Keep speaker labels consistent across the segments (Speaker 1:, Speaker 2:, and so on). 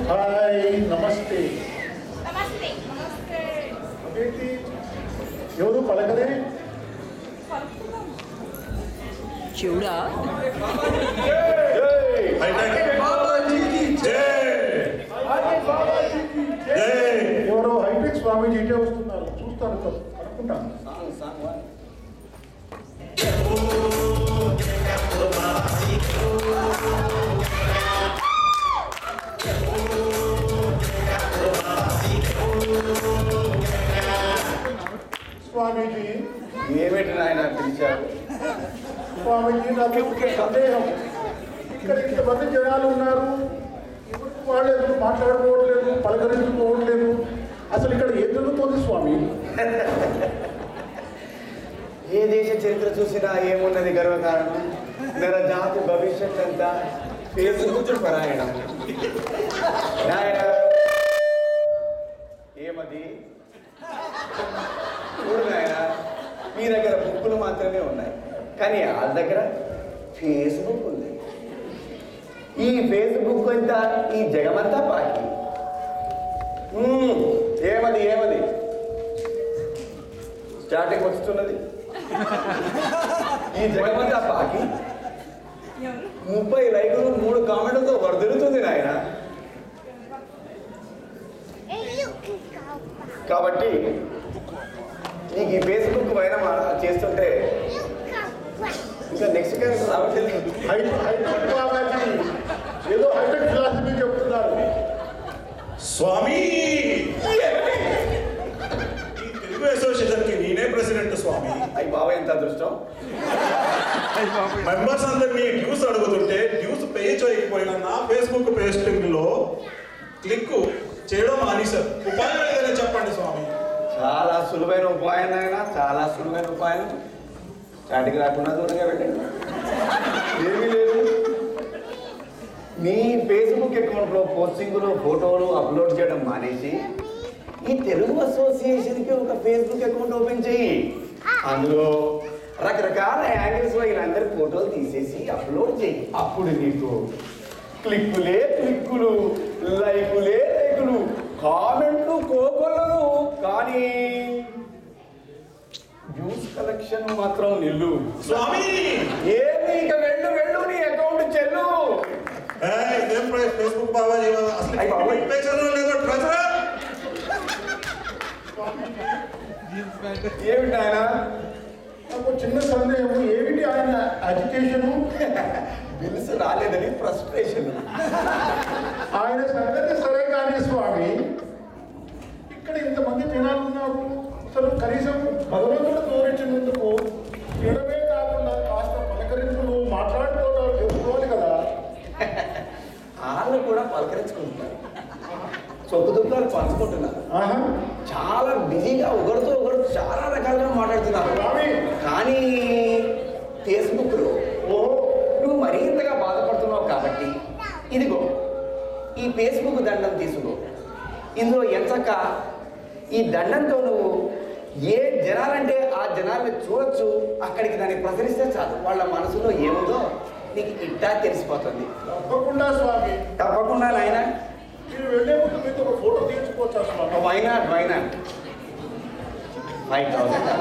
Speaker 1: Hi నమస్తే.
Speaker 2: నమస్తే. నమస్తే.
Speaker 1: అదేంటి ఎవరు పలకరే?
Speaker 3: చూడా
Speaker 1: ఎవరో హైటెక్ స్వామీజీ ఇటే వస్తున్నారు. చూస్తాను అనుకుంటాను. స్వామీజీ
Speaker 4: ఏమిటి నాయన పిలిచారు?
Speaker 1: స్వామీజీ నాకు ఒక సందేహం. ఇక్కడ ఇంతమంది జనాలు ఉన్నారు, వాళ్ళు ఎదురు మాట్లాడుకోవట్లేదు, పలకరించుకోవట్లేదు. అసలు ఇక్కడ ఏం జరుగుతుంది స్వామి?
Speaker 4: ఏ దేశ చరిత్ర చూసినా ఏమున్నది గర్వకారణం? నర జాతి భవిష్యత్ అంతా ఫేస్బుక్ పరాయణం. నాయన ఏమది? చూడు నాయన, మీ దగ్గర బుక్కులు మాత్రమే ఉన్నాయి, కానీ వాళ్ళ దగ్గర ఫేస్బుక్ ఉంది. ఈ ఫేస్బుక్ అంతా ఈ జగమంతా పాకి. ఏమది ఏమది? స్టార్టింగ్ వస్తున్నది. ఈ జగమంతా పాకి 30 లైకులు 3 కామెంట్లతో వర్దిలుతుంది నాయన. కాబట్టి నీకు ఈ ఫేస్బుక్ పైన చేస్తుంటే ఇంకా నెక్స్ట్ క్యారెక్టర్ రావట్లేదు.
Speaker 1: ఏదో హైటెక్ ఫిలాసఫీ చెప్తున్నారు
Speaker 5: స్వామి. ఈ తెలుగు అసోసియేషన్ కి నేనే ప్రెసిడెంట్ స్వామి.
Speaker 4: అయ్యి బాబా ఎంత అదృష్టం.
Speaker 5: మెంబర్స్ అందరినీ డ్యూస్ అడుగుతుంటే డ్యూస్ పే చేయకపోయినా నా ఫేస్బుక్ పోస్టింగ్ లో క్లిక్ చేయడం మానేశారు. ఉపాయం ఏదైనా చెప్పండి స్వామి.
Speaker 4: చాలా సులువైన ఉపాయం అయినా, చాలా సులువైన ఉపాయం. చాటికి రాకుండా దూరంగా పెట్టండి. ఏమీ లేదు, మీ ఫేస్బుక్ అకౌంట్లో పోస్టింగ్లు ఫోటోలు అప్లోడ్ చేయడం మానేసి ఈ తెలుగు అసోసియేషన్కి ఒక ఫేస్బుక్ అకౌంట్ ఓపెన్ చేయి. అందులో రకరకాల యాంగిల్స్లో వీళ్ళందరి ఫోటోలు తీసేసి అప్లోడ్ చేయి. అప్పుడు నీకు క్లిక్కులే క్లిక్కులు, లైకులే లైకులు, కామెంట్లు కోకొల్లలు, కానీ న్యూస్ కలెక్షన్ మాత్రం నిల్లు.
Speaker 5: స్వామి
Speaker 4: ఏమి ఇక వెళ్ళు వెళ్ళు, నీ అకౌంట్ చెల్లు.
Speaker 5: ఫేస్బుక్ బాబాజీ లేదో ట్రెజరర్.
Speaker 4: ఏమిటి ఆయన?
Speaker 1: నాకు చిన్న సందేహం. ఏమిటి ఆయన అజిటేషను?
Speaker 4: బిల్స్ రాలేదని ఫ్రస్ట్రేషన్.
Speaker 1: ఆయన సంగతి సరే కానీ స్వామి, ఇక్కడ ఇంతమంది జనాలు ఉన్నారు, అసలు కనీసం భగవంతుడు తోరించినందుకు వినమే కాకుండా కాస్త పలకరింపులు మాట్లాడుకోవడాలు చెప్పుకోవాలి కదా.
Speaker 4: వాళ్ళు కూడా పలకరించుకుంటున్నారు, సొప్పు దుఃఖాలు పంచుకుంటున్నారు. చాలా బిజీగా ఒకరితో ఒకరు చాలా రకాలుగా మాట్లాడుతున్నారు. కానీ ఫేస్బుక్లో నువ్వు మరీ ఇంతగా బాధపడుతున్నావు కాబట్టి ఇదిగో ఈ ఫేస్బుక్ దండం తీసుకో. ఇందులో ఎంచక్క ఈ దండంతో నువ్వు ఏ జనాలంటే ఆ జనాల్ని చూడొచ్చు. అక్కడికి దాన్ని ప్రసరిస్తే చాలు, వాళ్ళ మనసులో ఏముందో నీకు ఇట్టా తెలిసిపోతుంది.
Speaker 1: తప్పకుండా స్వామి,
Speaker 4: తప్పకుండా నాయన.
Speaker 1: మీరు వెళ్ళే ముందు మీతో ఒక ఫోటో తీయించుకోవచ్చా స్వామి?
Speaker 4: వైనాట్ 5,000.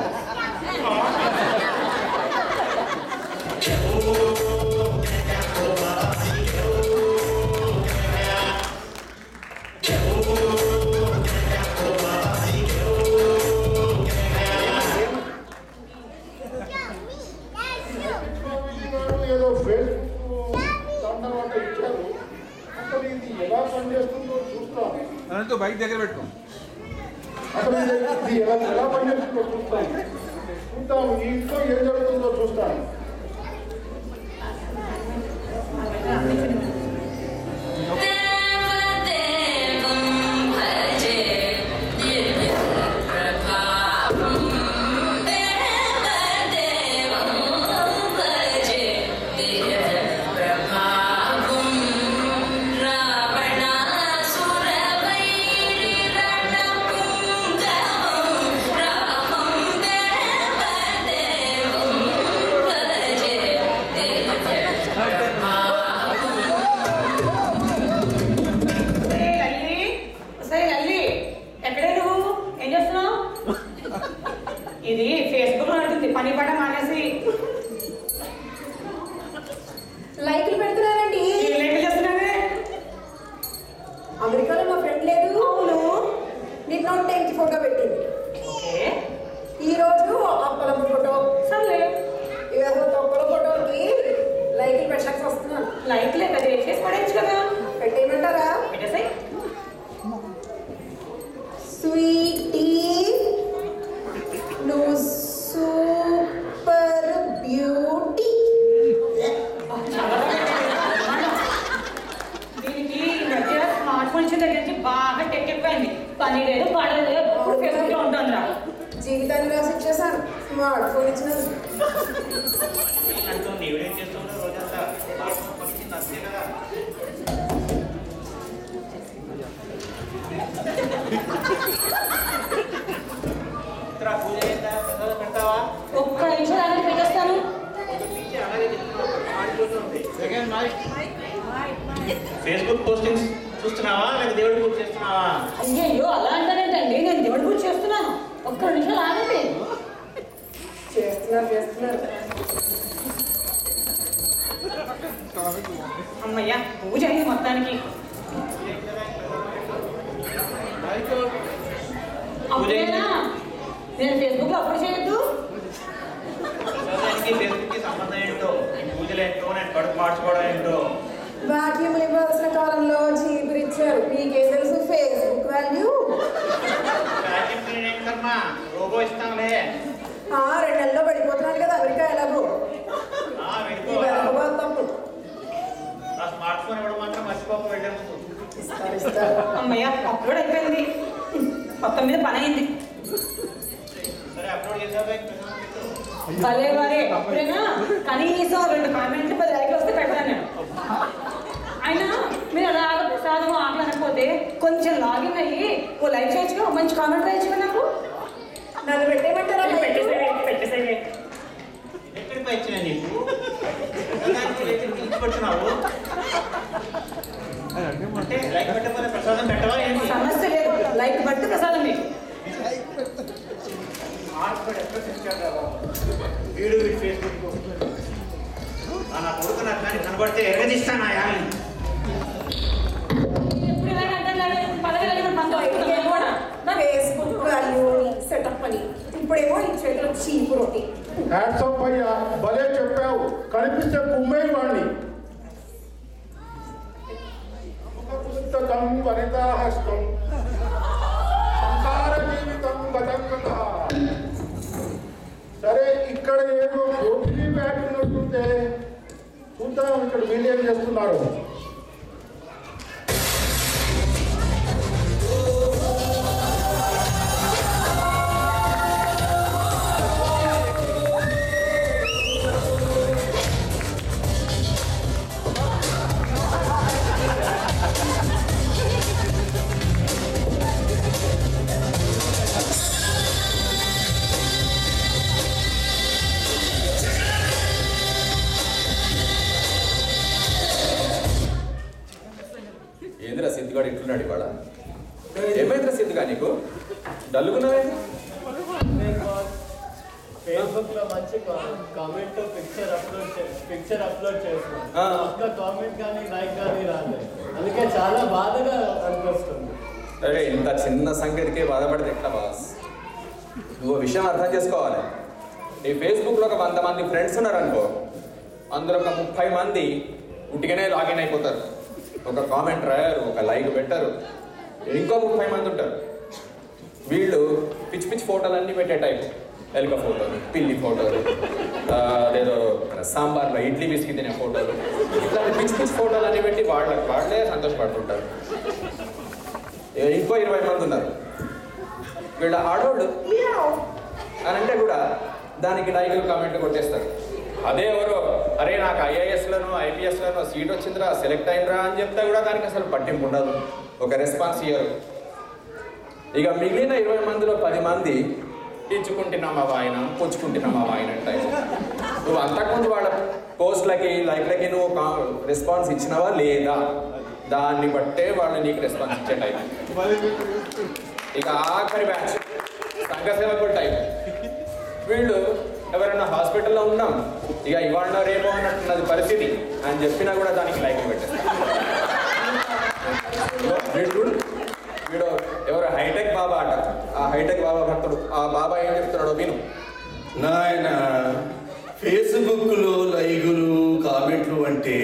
Speaker 1: ఏదో ఫేస్బుక్ దండం అంటే ఇచ్చారు, అసలు ఇది ఎలా పనిచేస్తుందో చూస్తాను.
Speaker 6: అనంతో బైక్ దగ్గర పెట్టుకో.
Speaker 1: అసలు ఇది ఎలా పనిచేస్తుందో చూస్తాను. ఈ ఇంట్లో ఏం జరుగుతుందో చూస్తాను.
Speaker 6: పెట్టేసి వస్తున్నాను.
Speaker 2: లైక్ లేక చేసి పడేయచ్చు కదా.
Speaker 6: పెట్టేయమంటారా?
Speaker 2: పెట్టేసాయి.
Speaker 6: స్వీటీ, నువ్వు సూపర్ బ్యూటీ.
Speaker 2: దీనికి ఈ మధ్య స్మార్ట్ ఫోన్ ఇచ్చిన దగ్గర నుంచి బాగా టెక్ ఎక్కువైంది. పని లేదు పాడలేదు ఎప్పుడు ఫేస్బుక్ లో ఉంటుందిరా.
Speaker 6: జీవితాన్ని రాసి ఇచ్చేసాను స్మార్ట్ ఫోన్ ఇచ్చినది.
Speaker 2: ఒక్క నిమిషం అలాగే పెట్టేస్తాను.
Speaker 7: ఫేస్బుక్ పోస్టింగ్స్ చూస్తున్నావా లేక దేవుడి పూజ చేస్తున్నావా?
Speaker 2: అయ్యో అలా అంటారేంటండి, నేను దేవుడి పూజ చేస్తున్నాను. ఒక్క నిమిషం ఆగండి.
Speaker 6: చేస్తున్నారు.
Speaker 2: అమ్మయ్యా పూజ అయింది మొత్తానికి. అప్పుడేనా నేను ఫేస్బుక్ లో అప్లోడ్ చేయొద్దు.
Speaker 7: ఫేస్బుక్ కి సంబంధం ఏంటో, పూజలు ఏంటో, నేను కడుపు మార్చుకోవడం ఏంటో.
Speaker 6: వాక్యములు ఇవ్వాల్సిన కాలంలో జీబులు ఇచ్చారు. మీకేం తెలుసు ఫేస్బుక్ వాల్యూ?
Speaker 7: రోబో ఇస్తాంలే.
Speaker 6: 2 నెలల్లో పడిపోతున్నాడు కదా అమెరికా ఎలాగో. తప్పు.
Speaker 7: స్మార్ట్ ఫోన్ ఇవ్వడం మాత్రం మర్చిపోక వెళ్ళాము.
Speaker 6: ఇస్తారు.
Speaker 2: అమ్మయ్యా అప్లోడ్ అయిపోయింది. మొత్తం మీద పని అయింది.
Speaker 7: సరే అప్లోడ్ చేసావా?
Speaker 2: భలే వారే అప్పుడేనా కనీసం 2 కామెంట్లు 10 లైక్లు వస్తే పెడతాను నేను. అయినా మీరు అలా ప్రసాదం ఆకలి అనకపోతే కొంచెం లాగిన్ అయ్యి ఓ లైక్ చేయొచ్చుగా, మంచి కామెంట్ రాయొచ్చుగా నాకు.
Speaker 6: నన్ను పెట్టేయమంటారా?
Speaker 2: పెట్టేసేయండి.
Speaker 7: ఎక్కడికి వచ్చినా నీకు పడుతున్నావు అంటే లైక్ పెట్టకపోతే ప్రసాదం పెట్టవా ఏంటి?
Speaker 2: సమస్య లేదు, లైక్ బట్టి ప్రసాదం మీకు.
Speaker 7: వీడు ఫేస్బుక్ నా కొడుకు నాకు కానీ కనబడితే ఎరగదీస్తాను ఆ యాల్ని.
Speaker 2: ఎప్పుడు ఇలాగే అంటారు పదవి కూడా
Speaker 6: నా ఫేస్బుక్ వాల్యూని సెటప్ అని ఇప్పుడేమో ఈ చేతిలో చీపు రొట్టి.
Speaker 1: హ్యాట్సప్ అయ్యా, భలే చెప్పావు. కనిపిస్తే కుమ్మేయి వాణ్ణి. పుస్తకం వనితాహస్తం సంసార జీవితం గతంగత. సరే, ఇక్కడ ఏదో ఓపిడి బ్యాగ్ ఉన్నట్టుంటే చూద్దాం ఇక్కడ వీళ్ళు ఏం చేస్తున్నారు.
Speaker 8: ఏందిరా సిద్ధిగాడు ఇంటున్నాడు ఇవాళ? ఏమైందిరా సిద్ధిగా నీకు డల్లుకున్నావేంటి?
Speaker 9: ఫేస్బుక్ లో మంచి కామెంట్ పిక్చర్ అప్లోడ్ చేస్తున్నాను. ఒక్క కామెంట్ కానీ లైక్ కానీ రాలేదు. అందుకే చాలా బాధగా అనిపిస్తుంది.
Speaker 8: అరే ఇంత చిన్న సంగతికే బాధపడితే ఎట్లా బాస్? నువ్వు విషయం అర్థం చేసుకోవాలి. ఈ ఫేస్బుక్లో ఒక 100 మంది ఫ్రెండ్స్ ఉన్నారనుకో, అందులో ఒక 30 మంది ఉట్టిగానే లాగిన్ అయిపోతారు. ఒక కామెంట్ రాయరు, ఒక లైక్ పెట్టరు. ఇంకో 30 మంది ఉంటారు, వీళ్ళు పిచ్చి పిచ్చి ఫోటోలు అన్నీ పెట్టే టైప్. ఎలుక ఫోటోలు, పిల్లి ఫోటోలు, అదేదో సాంబార్లో ఇడ్లీ బిస్కి తినే ఫోటోలు, ఇట్లాంటి పిచ్చి పిచ్చి ఫోటోలు అన్నీ పెట్టి వాళ్ళే సంతోషపడుతుంటారు. ఇంకో 20 మంది ఉన్నారు, వీళ్ళ ఆడోళ్ళు అని అంటే కూడా దానికి లైక్లు కామెంట్లు కొట్టేస్తారు. అదే ఎవరో అరే నాకు ఐఏఎస్లోనో ఐపీఎస్లోనో సీట్ వచ్చిందిరా, సెలెక్ట్ అయినరా అని చెప్తే కూడా దానికి అసలు పట్టింపు ఉండదు, ఒక రెస్పాన్స్ ఇయ్యరు. ఇక మిగిలిన 20 మందిలో 10 మంది ఇచ్చుకుంటున్నామా వాయిన, పుచ్చుకుంటున్నామా వాయిన అంటాయి. నువ్వు అంతకుముందు వాళ్ళ పోస్ట్లకి లైక్లకి నువ్వు రెస్పాన్స్ ఇచ్చినావా లేదా, దాన్ని బట్టే వాళ్ళు నీకు రెస్పాన్స్ ఇచ్చే టైం. ఇక ఆఖరి బ్యాచ్ సంఘ సేవకుల టైం. వీళ్ళు ఎవరైనా హాస్పిటల్లో ఉన్నాం, ఇక ఇవాళ రేపో అన్నట్టున్నది పరిస్థితి అని చెప్పినా కూడా దానికి లైక్ పెట్టేస్తారు. వీడు ఎవరు హైటెక్ బాబా అంట, ఆ హైటెక్ బాబా భక్తుడు. ఆ బాబా ఏం చెప్తున్నాడో విను.
Speaker 4: నాయన
Speaker 10: ఫేస్బుక్లో లైకులు కామెంట్లు అంటే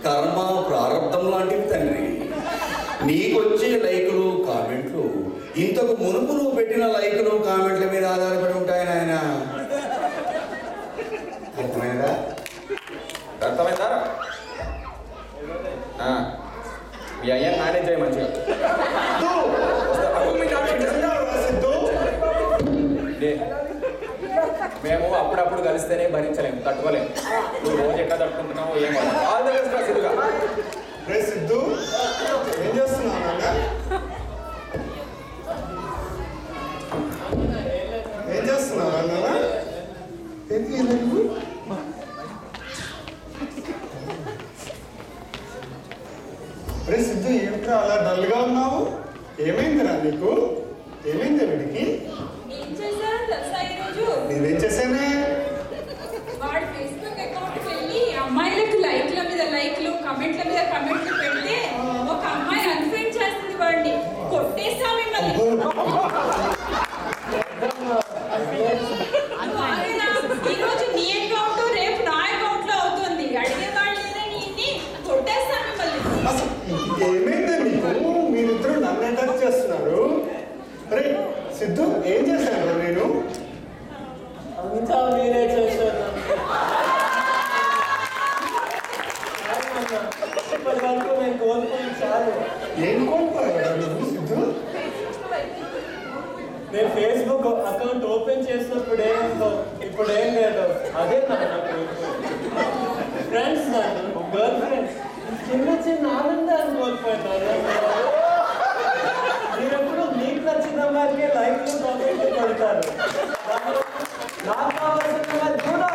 Speaker 10: కర్మ ప్రారంభం లాంటివి తండ్రి. నీకొచ్చే లైకులు కామెంట్లు ఇంతకు మునుపు నువ్వు పెట్టిన లైకులు కామెంట్ల మీద ఆధారపడి ఉంటాయి నాయన. అర్థమైందా?
Speaker 8: అర్థమైందా? మీ అయ్యా మేనేజ్ చేయ మంచిగా. మేము అప్పుడప్పుడు కలిస్తేనే భరించలేము, తట్టుకోలేము. నువ్వు రోజు ఎట్లా తట్టుకుంటున్నావు ఏమో. ఆల్ ది బెస్ట్ సిద్ధుగా.
Speaker 4: సిద్ధు ఏం చేస్తున్నావు నాన్న? ఏం చేస్తున్నావు నాన్న? ఏంటి నువ్వు? అరే సిద్ధు ఏమిట్రా అలా డల్గా ఉన్నావు? ఏమైందిరా నీకు? ఏమైంది వీడికి?
Speaker 11: ఏం చేశారో తెలుసా ఈరోజు?
Speaker 4: నేనేం చేశానే?
Speaker 11: వాడు ఫేస్బుక్ అకౌంట్కి వెళ్ళి అమ్మాయిలకు లైక్ల మీద లైక్లు, కమెంట్ల మీద కమెంట్లు పెడితే ఒక అమ్మాయి అన్ఫ్రెండ్ చేస్తుంది వాడిని. కొట్టేస్తా మిమ్మల్ని. ఈరోజు నీ అకౌంట్ రేపు నా అకౌంట్ లో అవుతుంది. అడిగే వాళ్ళేనే నీ కొట్టేస్తా మిమ్మల్ని.
Speaker 4: ఏమైంది నీకు? మీరిద్దరు నన్ను అటాక్ చేస్తున్నారు. అరే సిద్ధు ఏం చేశాను నేను?
Speaker 9: అంతా మీరే చేశారు. ఇప్పటి వరకు నేను కోల్పోయింది చాలు.
Speaker 4: ఏం కోల్పోయాడు నువ్వు సిద్ధు?
Speaker 9: నేను ఫేస్బుక్ అకౌంట్ ఓపెన్ చేసినప్పుడు ఏముందో ఇప్పుడు ఏం లేదు. అదే నాకు ఫ్రెండ్స్, నాకు గర్ల్ ఫ్రెండ్స్, చిన్న చిన్న ఆనందాన్ని కోల్పోయినారు. మీరెప్పుడు మీకు నచ్చిన వారికి లైక్లు కామెంట్లు కొడతారు. నాకు కావాల్సిన వారు కూడా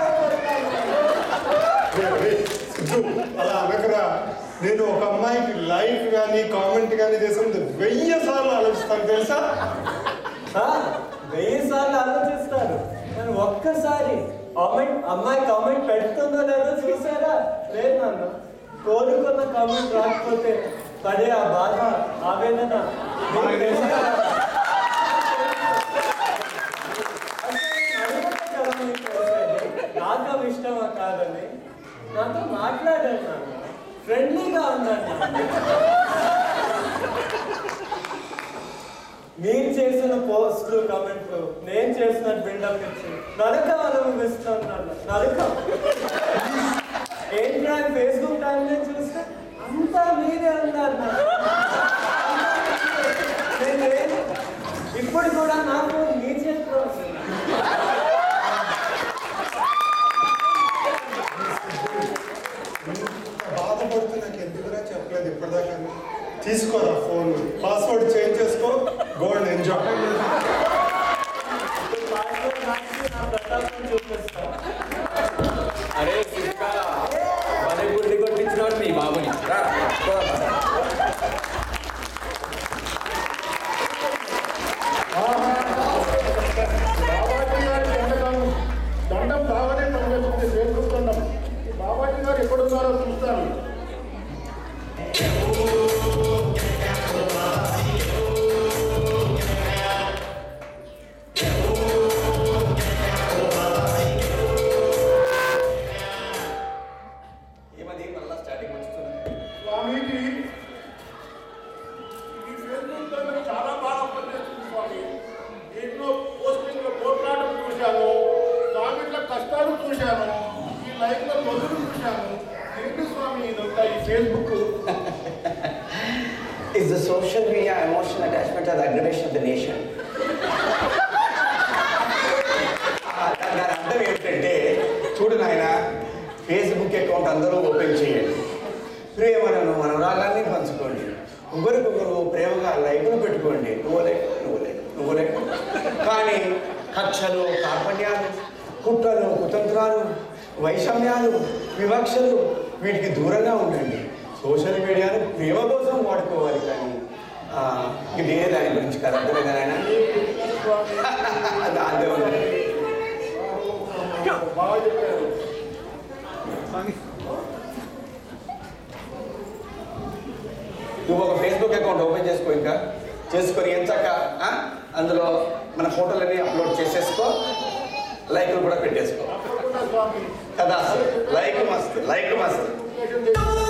Speaker 4: సిద్ధు అలా అనకరా. నేను ఒక అమ్మాయికి లైక్ కానీ కామెంట్ కానీ చేసినది 1000 సార్లు ఆలోచిస్తాను తెలుసా?
Speaker 9: 1000 సార్లు ఆలోచిస్తారు. నేను ఒక్కసారి అమ్మాయి కామెంట్ పెడుతుందో లేదో చూసారా? లేదు నాన్న. కోరుకున్న కామెంట్ రాకపోతే పడే ఆ బాధ, ఆవేదన నాకు ఇష్టమా కాదని నాతో మాట్లాడాను నాన్న. ఫ్రెండ్లీగా ఉన్నాను. మీరు చేసిన పోస్టులు కామెంట్లు నేను చేసిన బిల్డప్ ఇచ్చి నరకం అనుభవిస్తున్నాను. నరకం ఏంటి? ఫేస్బుక్ టైంలో చూస్తే అంతా మీరే అన్నారు. ఇప్పుడు కూడా నాకు మీ చేతిలో
Speaker 4: బాధపడుతూ నాకు ఎందుకురా చెప్పలేదు ఇప్పటిదాకా? తీసుకోరా ఫోన్, పాస్వర్డ్ చేంజ్ చేసుకో, గోల్డ్ ఎంజాయ్.
Speaker 8: అరే అదే గుడ్డి కొట్టించినవాడు మీ బాబుని.
Speaker 1: దండం బాగానే పనిచేస్తుంది. ఫేస్బుక్ దండం. బాబాజీ గారు ఎక్కడున్నారో చూస్తాను. స్వామీజీ ఈ ఫేస్బుక్ దండం చాలా బాగా పనిచేస్తుంది స్వామి. దీంట్లో పోస్టింగ్లో పోట్లాటం చూశాను, కామెంట్ల కష్టాలు చూశాను, ఈ లైఫ్లో మొదలు చూశాను. ఏంటి స్వామి ఇదంతా ఈ Facebook?
Speaker 12: Is the social media emotional attachment or the aggravation of the nation?
Speaker 10: దాని అర్థం ఏంటంటే, చూడు నాయన, ఫేస్బుక్ అకౌంట్ అందరూ ఓపెన్ చేయండి, ప్రేమలను మనరాగాన్ని పంచుకోండి, ఒకరికొకరు ప్రేమగా లైకులు పెట్టుకోండి. నువ్వు లేక కానీ కక్షలు, కార్పణ్యాలు, కుట్రలు, కుతంత్రాలు, వైషమ్యాలు, వివక్షలు వీటికి దూరంగా ఉండండి. సోషల్ మీడియాను ప్రేమ కోసం వాడుకోవాలి, కానీ ఇదే దాని గురించి కదా. అర్థమైందా నాయన? దాంతో
Speaker 1: బాగా చెప్పారు.
Speaker 10: నువ్వు ఒక ఫేస్బుక్ అకౌంట్ ఓపెన్ చేసుకో, ఇంకా చేసుకొని ఎంచక్క అందులో మన ఫోటోలన్నీ అప్లోడ్ చేసేసుకో, లైకులు కూడా పెట్టేసుకో.
Speaker 1: స్వామి
Speaker 4: కదా లైక్ మస్తు